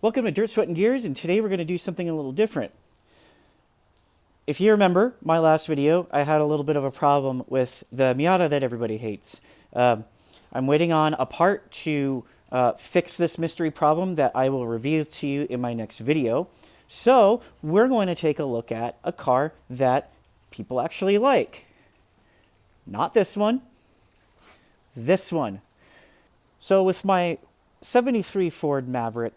Welcome to Dirt, Sweat, and Gears, and today we're going to do something a little different. If you remember my last video, I had a little bit of a problem with the Miata that everybody hates. I'm waiting on a part to fix this mystery problem that I will reveal to you in my next video. So we're going to take a look at a car that people actually like. Not this one. This one. So with my 73 Ford Maverick,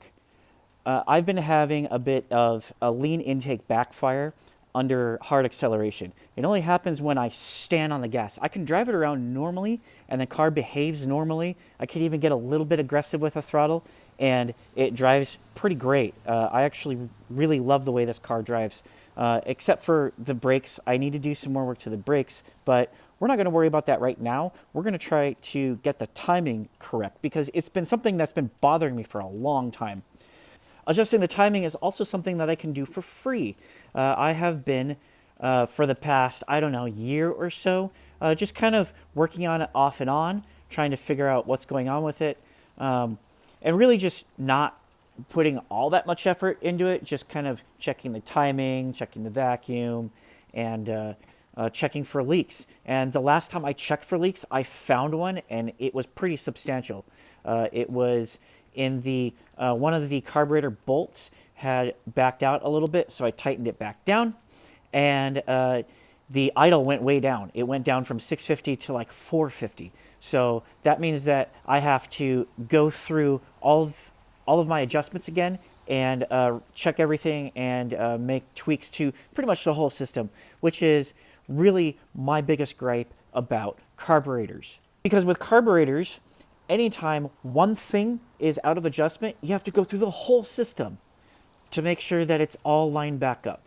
I've been having a bit of a lean intake backfire under hard acceleration. It only happens when I stand on the gas. I can drive it around normally and the car behaves normally. I can even get a little bit aggressive with the throttle and it drives pretty great. I actually really love the way this car drives, except for the brakes. I need to do some more work to the brakes, but we're not going to worry about that right now. We're going to try to get the timing correct because it's been something that's been bothering me for a long time. Adjusting the timing is also something that I can do for free. I have been, for the past, year or so, just kind of working on it off and on, trying to figure out what's going on with it, and really just not putting all that much effort into it, just kind of checking the timing, checking the vacuum, and checking for leaks. And the last time I checked for leaks, I found one, and it was pretty substantial. It was in the one of the carburetor bolts had backed out a little bit, so I tightened it back down, and the idle went way down. It went down from 650 to like 450. So that means that I have to go through all of my adjustments again and check everything and make tweaks to pretty much the whole system, which is really my biggest gripe about carburetors. Because with carburetors, anytime one thing is out of adjustment, you have to go through the whole system to make sure that it's all lined back up.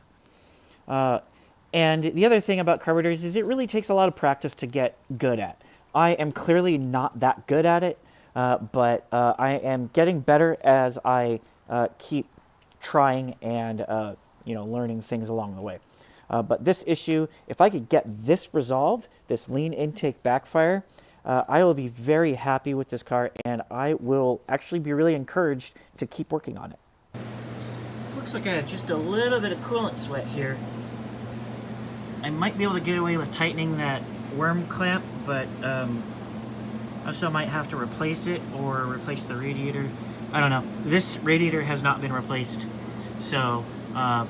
And the other thing about carburetors is it really takes a lot of practice to get good at. I am clearly not that good at it, but I am getting better as I keep trying and learning things along the way. But this issue, if I could get this resolved, this lean intake backfire, I will be very happy with this car, and I will actually be really encouraged to keep working on it. Looks like I have just a little bit of coolant sweat here. I might be able to get away with tightening that worm clamp, but also might have to replace it or replace the radiator. I don't know. This radiator has not been replaced, so an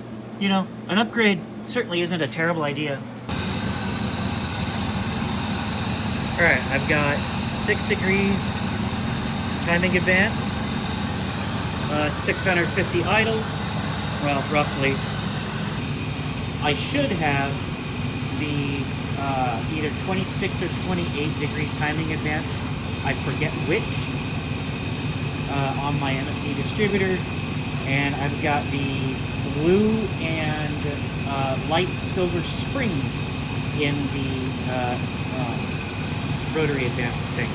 upgrade certainly isn't a terrible idea. Alright, I've got 6 degrees timing advance, 650 idle, well, roughly. I should have the either 26 or 28 degree timing advance, I forget which, on my MSD distributor, and I've got the blue and light silver springs in the rotary advance thing.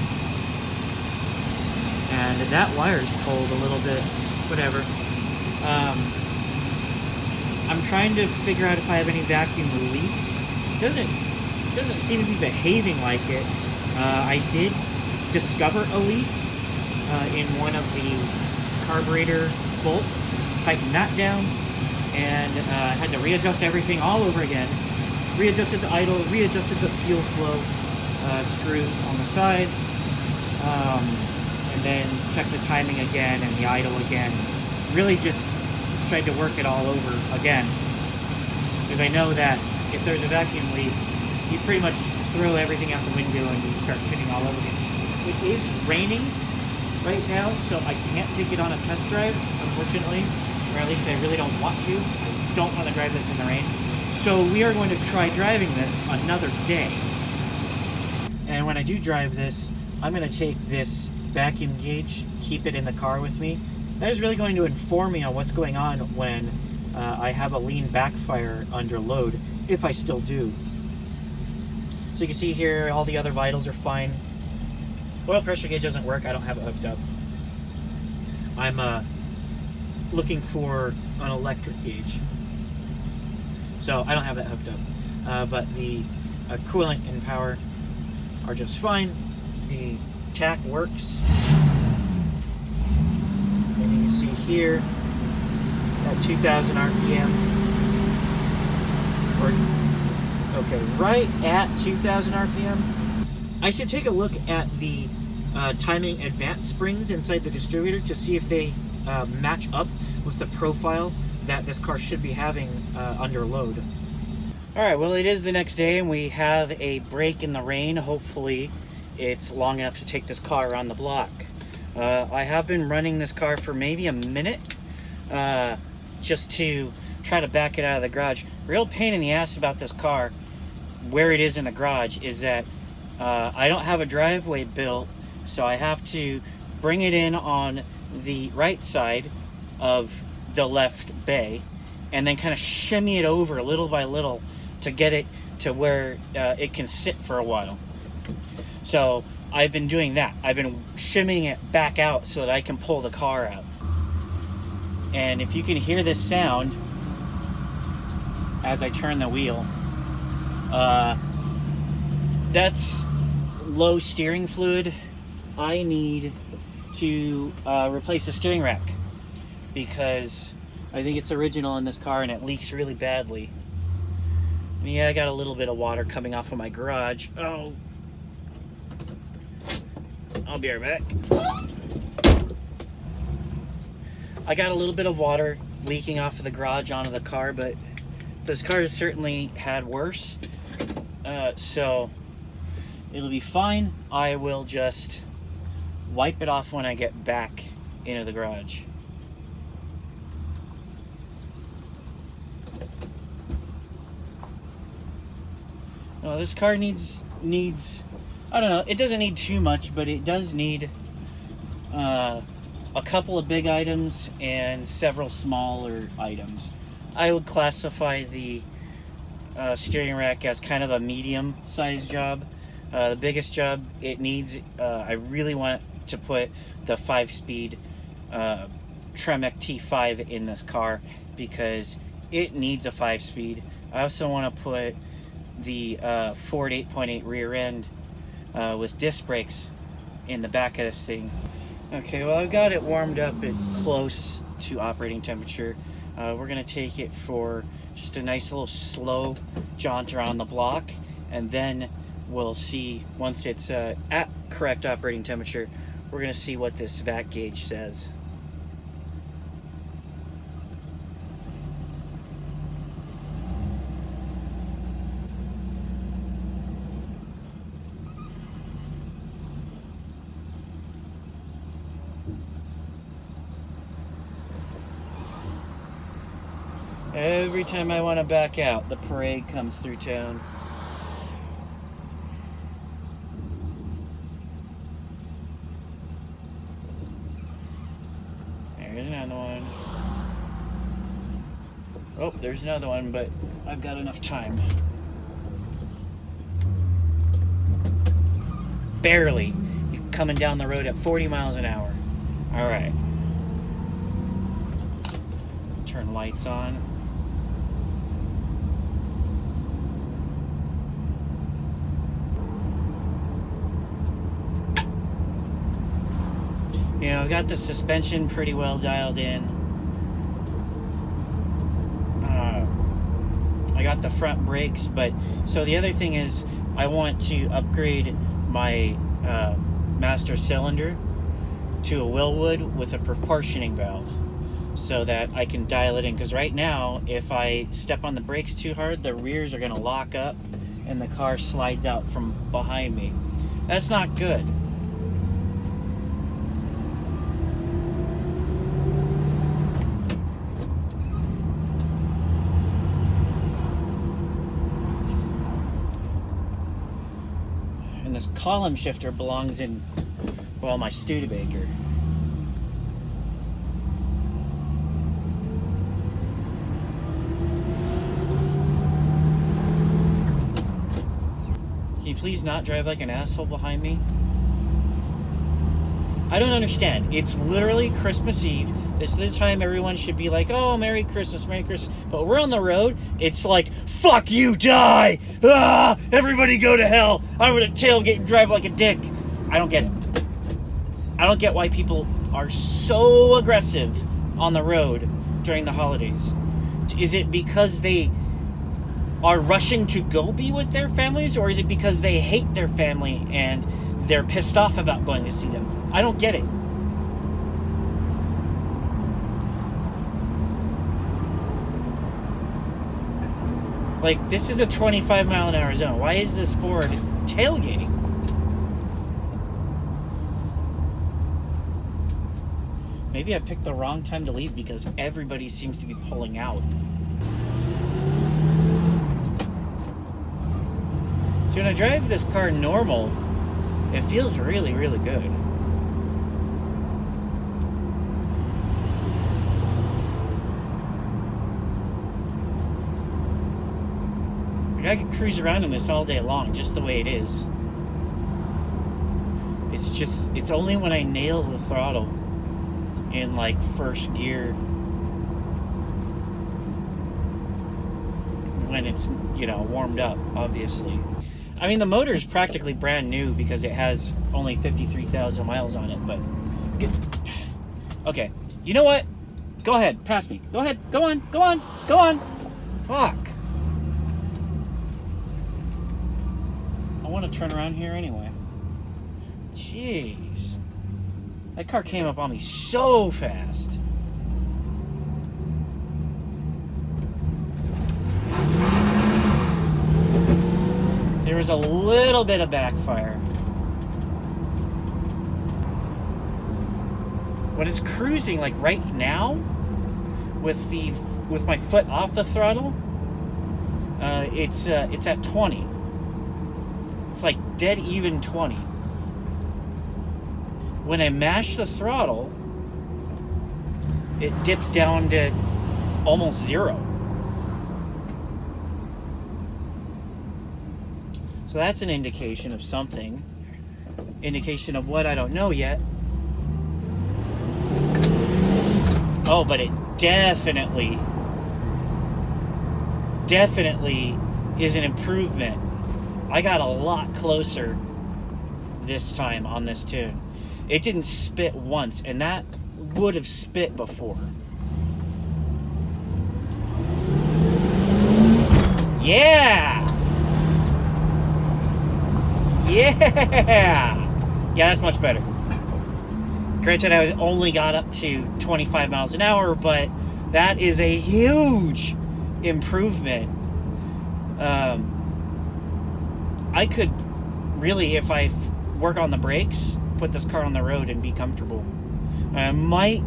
And that wire's pulled a little bit, whatever. I'm trying to figure out if I have any vacuum leaks. Doesn't seem to be behaving like it. I did discover a leak in one of the carburetor bolts, tightened that down, and had to readjust everything all over again. Readjusted the idle, readjusted the fuel flow screws on the sides, and then checked the timing again and the idle again. Really just tried to work it all over again, because I know that if there's a vacuum leak, you pretty much throw everything out the window and you start spinning all over again. It is raining right now, so I can't take it on a test drive, unfortunately, or at least I really don't want to. I don't want to drive this in the rain. So we are going to try driving this another day. And when I do drive this, I'm going to take this vacuum gauge, keep it in the car with me. That is really going to inform me on what's going on when I have a lean backfire under load, if I still do. So you can see here, all the other vitals are fine. Oil pressure gauge doesn't work. I don't have it hooked up. I'm looking for an electric gauge. So I don't have that hooked up. But the coolant and power are just fine. The tach works. And you can see here, at 2,000 RPM. Okay, right at 2,000 RPM. I should take a look at the timing advance springs inside the distributor to see if they match up with the profile that this car should be having under load. Alright, well, it is the next day and we have a break in the rain. Hopefully it's long enough to take this car around the block. I have been running this car for maybe a minute just to try to back it out of the garage. Real pain in the ass about this car, where it is in the garage, is that I don't have a driveway built, so I have to bring it in on the right side of the left bay and then kind of shimmy it over little by little to get it to where it can sit for a while. So I've been doing that. I've been shimmying it back out so that I can pull the car out. And if you can hear this sound as I turn the wheel, that's low steering fluid. I need to replace the steering rack because I think it's original in this car and it leaks really badly. Yeah, I got a little bit of water coming off of my garage. Oh, I'll be right back. I got a little bit of water leaking off of the garage onto the car, but this car has certainly had worse. So it'll be fine. I will just wipe it off when I get back into the garage. No, this car needs, I don't know, it doesn't need too much, but it does need a couple of big items and several smaller items. I would classify the steering rack as kind of a medium-sized job. The biggest job it needs, I really want to put the 5-speed Tremec T5 in this car because it needs a 5-speed. I also want to put the Ford 8.8 rear end with disc brakes in the back of this thing. Okay, well, I've got it warmed up at close to operating temperature. We're going to take it for just a nice little slow jaunt around the block, and then we'll see, once it's at correct operating temperature, we're going to see what this vac gauge says. Every time I want to back out, the parade comes through town. There's another one. Oh, there's another one, but I've got enough time. Barely. You're coming down the road at 40 miles an hour. All right. Turn lights on. You know, I've got the suspension pretty well dialed in. I got the front brakes, but so the other thing is I want to upgrade my master cylinder to a Willwood with a proportioning valve so that I can dial it in, because right now if I step on the brakes too hard, the rears are going to lock up and the car slides out from behind me. That's not good. And this column shifter belongs in, well, my Studebaker. Can you please not drive like an asshole behind me? I don't understand. It's literally Christmas Eve. This is the time everyone should be like, oh, Merry Christmas, Merry Christmas. But we're on the road. It's like, fuck you, die! Ah, everybody go to hell. I'm going to tailgate and drive like a dick. I don't get it. I don't get why people are so aggressive on the road during the holidays? Is it because they are rushing to go be with their families, or is it because they hate their family and they're pissed off about going to see them? I don't get it. Like, this is a 25-mile-an-hour zone. Why is this Ford tailgating? Maybe I picked the wrong time to leave because everybody seems to be pulling out. So when I drive this car normal, it feels really, really good. Like, I could cruise around in this all day long, just the way it is. It's only when I nail the throttle in like first gear, when it's, you know, warmed up, obviously. I mean, the motor is practically brand new because it has only 53,000 miles on it, but good. Okay, you know what? Go ahead, pass me. Go ahead, go on, go on, go on. Fuck. I want to turn around here anyway. Jeez. That car came up on me so fast. There was a little bit of backfire. When it's cruising, like right now, with my foot off the throttle, it's at 20. It's like dead even 20. When I mash the throttle, it dips down to almost 0. So that's an indication of something. Indication of what, I don't know yet. Oh, but it definitely is an improvement. I got a lot closer this time on this tune. It didn't spit once, and that would have spit before. Yeah! Yeah! Yeah, that's much better. Granted, I only got up to 25 miles an hour, but that is a huge improvement. I could really, if I work on the brakes, put this car on the road and be comfortable. I might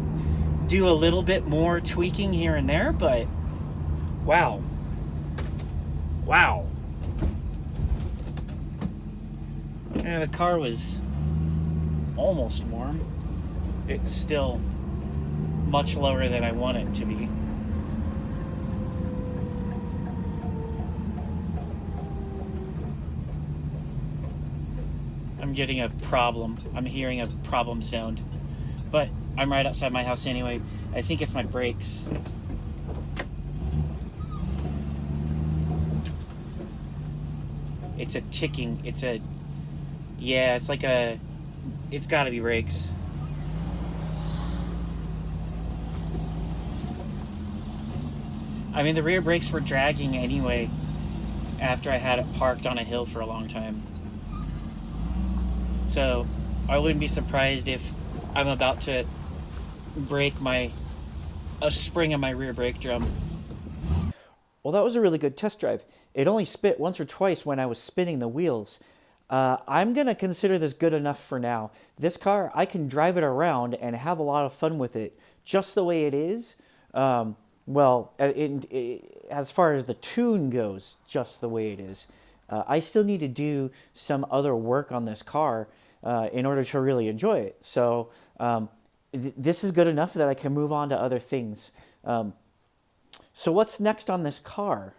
do a little bit more tweaking here and there, but wow. Wow. Yeah, the car was almost warm. It's still much lower than I want it to be. I'm getting a problem. I'm hearing a problem sound. But I'm right outside my house anyway. I think it's my brakes. It's a ticking. Yeah, it's like a... It's gotta be brakes. I mean, the rear brakes were dragging anyway after I had it parked on a hill for a long time. So I wouldn't be surprised if I'm about to break a spring on my rear brake drum. Well, that was a really good test drive. It only spit once or twice when I was spinning the wheels. I'm going to consider this good enough for now. This car, I can drive it around and have a lot of fun with it just the way it is. Well, as far as the tune goes, just the way it is. I still need to do some other work on this car in order to really enjoy it. So this is good enough that I can move on to other things. So what's next on this car?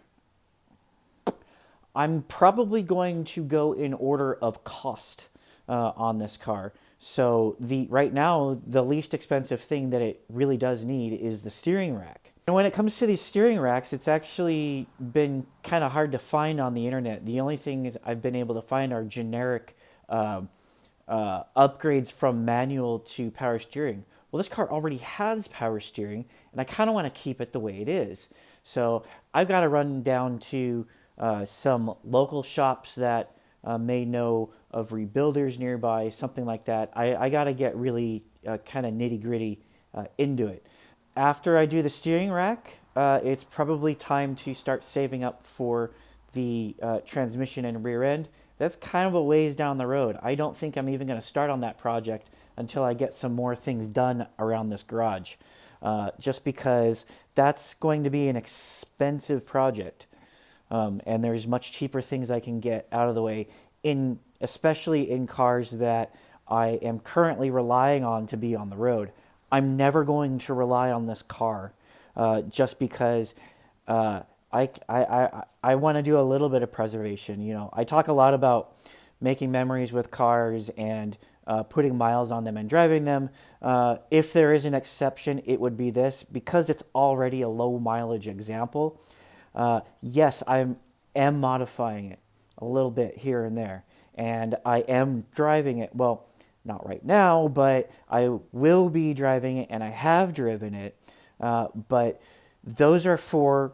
I'm probably going to go in order of cost on this car. So right now, the least expensive thing that it really does need is the steering rack. And when it comes to these steering racks, it's actually been kind of hard to find on the internet. The only thing I've been able to find are generic upgrades from manual to power steering. Well, this car already has power steering, and I kind of want to keep it the way it is. So I've got to run down to some local shops that may know of rebuilders nearby, something like that. I got to get really kind of nitty gritty into it. After I do the steering rack, it's probably time to start saving up for the transmission and rear end. That's kind of a ways down the road. I don't think I'm even going to start on that project until I get some more things done around this garage. Just because that's going to be an expensive project. And there's much cheaper things I can get out of the way, especially in cars that I am currently relying on to be on the road. I'm never going to rely on this car just because I want to do a little bit of preservation. You know, I talk a lot about making memories with cars and putting miles on them and driving them. If there is an exception, it would be this, because it's already a low mileage example. Yes, I am modifying it a little bit here and there, and I am driving it. Well, not right now, but I will be driving it, and I have driven it. But those are for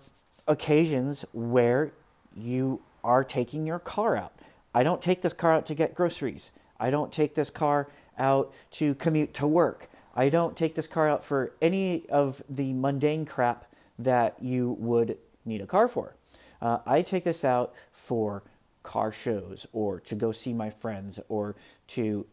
occasions where you are taking your car out. I don't take this car out to get groceries. I don't take this car out to commute to work. I don't take this car out for any of the mundane crap that you would need a car for. I take this out for car shows, or to go see my friends, or to,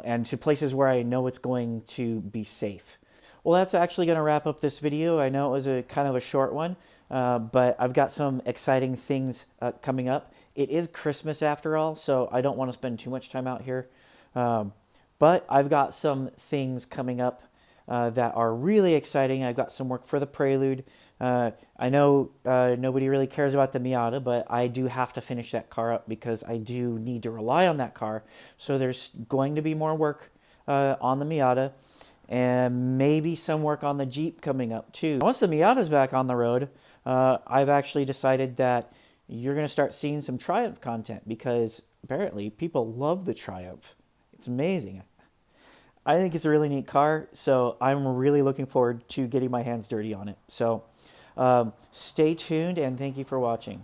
and to places where I know it's going to be safe. Well, that's actually going to wrap up this video. I know it was a kind of a short one, but I've got some exciting things coming up. It is Christmas after all, so I don't want to spend too much time out here. But I've got some things coming up that are really exciting. I've got some work for the Prelude. I know nobody really cares about the Miata, but I do have to finish that car up because I do need to rely on that car. So there's going to be more work on the Miata, and maybe some work on the Jeep coming up too. Once the Miata's back on the road, I've actually decided that you're going to start seeing some Triumph content, because apparently people love the Triumph. It's amazing. I think it's a really neat car, so I'm really looking forward to getting my hands dirty on it. So stay tuned, and thank you for watching.